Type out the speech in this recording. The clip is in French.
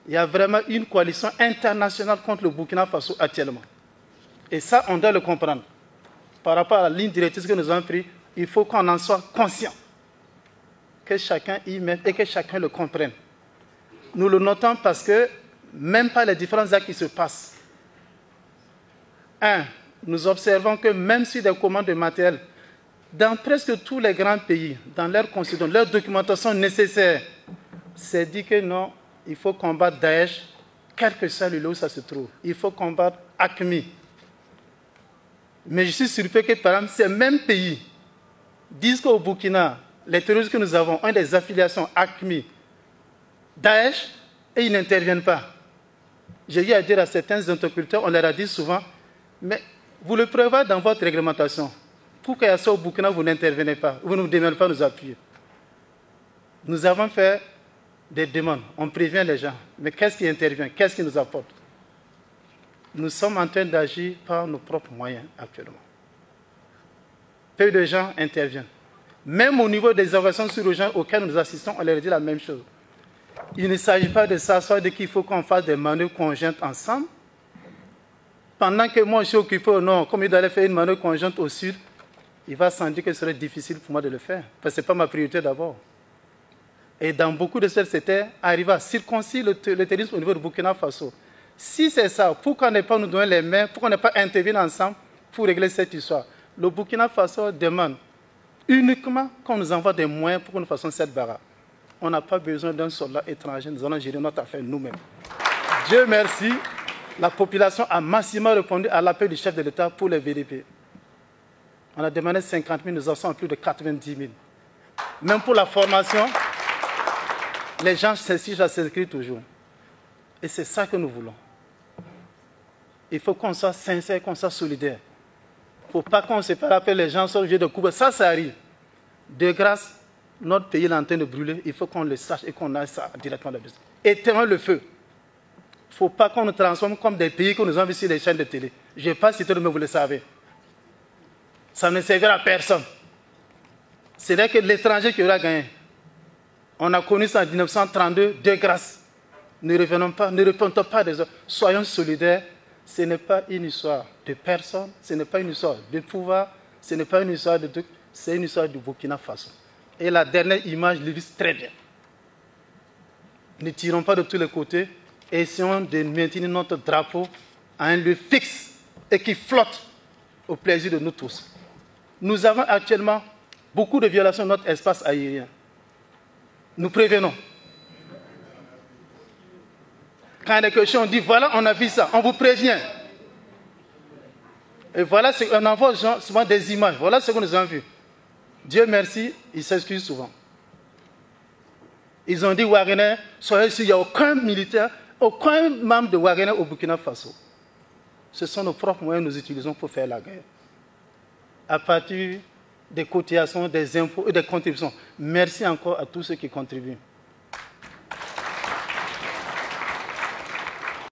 Il y a vraiment une coalition internationale contre le Burkina Faso actuellement. Et ça, on doit le comprendre. Par rapport à la ligne directrice que nous avons prise, il faut qu'on en soit conscient. Que chacun y mette et que chacun le comprenne. Nous le notons parce que, même par les différents actes qui se passent, nous observons que même sur des commandes de matériel, dans presque tous les grands pays, dans leur constitution, leur documentation nécessaire, c'est dit que non, il faut combattre Daesh, quel que soit le lieu où ça se trouve. Il faut combattre AQMI. Mais je suis surpris que, par exemple, ces mêmes pays disent qu'au Burkina, les terroristes que nous avons ont des affiliations AQMI, Daesh, et ils n'interviennent pas. J'ai eu à dire à certains interlocuteurs, on leur a dit souvent, mais vous le prévoyez dans votre réglementation. Pourquoi à ça au Burkina, vous n'intervenez pas, vous ne nous demandez pas de nous appuyer. Nous avons fait des demandes, on prévient les gens, mais qu'est-ce qui intervient, qu'est-ce qui nous apporte? Nous sommes en train d'agir par nos propres moyens actuellement. Peu de gens interviennent. Même au niveau des organisations sur urgence auxquelles nous assistons, on leur dit la même chose. Il ne s'agit pas de s'asseoir de qu'il faut qu'on fasse des manœuvres conjointes ensemble. Pendant que moi je suis occupé au nord, comme il doit aller faire une manœuvre conjointe au sud, il va sans dire que ce serait difficile pour moi de le faire, parce que ce n'est pas ma priorité d'abord. Et dans beaucoup de choses, c'était arriver à circoncire le terrorisme au niveau du Burkina Faso. Si c'est ça, pourquoi ne pas nous donner les mains, pourquoi ne pas intervenir ensemble pour régler cette histoire? Le Burkina Faso demande uniquement qu'on nous envoie des moyens pour que nous fassions cette barrage. On n'a pas besoin d'un soldat étranger, nous allons gérer notre affaire nous-mêmes. Dieu merci, la population a massivement répondu à l'appel du chef de l'État pour les VDP. On a demandé 50 000, nous en sommes à plus de 90 000. Même pour la formation, les gens s'inscrivent toujours. Et c'est ça que nous voulons. Il faut qu'on soit sincère, qu'on soit solidaire. Il ne faut pas qu'on se fasse appeler les gens sur le jeu de coupe. Ça arrive. De grâce, notre pays est en train de brûler. Il faut qu'on le sache et qu'on aille ça directement là-dessus. Éteignons le feu. Il ne faut pas qu'on nous transforme comme des pays que nous avons vus sur les chaînes de télé. Je ne vais pas citer le mot, vous le savez. Ça ne servira à personne. C'est-à-dire que l'étranger qui aura gagné. On a connu ça en 1932, de grâce. Ne revenons pas, ne répondons pas des autres. Soyons solidaires. Ce n'est pas une histoire de personne, ce n'est pas une histoire de pouvoir, ce n'est pas une histoire de trucs, c'est une histoire du Burkina Faso. Et la dernière image l'illustre très bien. Ne tirons pas de tous les côtés, essayons de maintenir notre drapeau à un lieu fixe et qui flotte au plaisir de nous tous. Nous avons actuellement beaucoup de violations de notre espace aérien. Nous prévenons. Quand les questions on dit, voilà, on a vu ça, on vous prévient. Et voilà, on envoie souvent des images. Voilà ce que nous avons vu. Dieu merci, ils s'excusent souvent. Ils ont dit, Wagner, soyez sûr, il n'y a aucun militaire, aucun membre de Wagner au Burkina Faso. Ce sont nos propres moyens que nous utilisons pour faire la guerre. À partir des cotisations, des impôts et des contributions. Merci encore à tous ceux qui contribuent.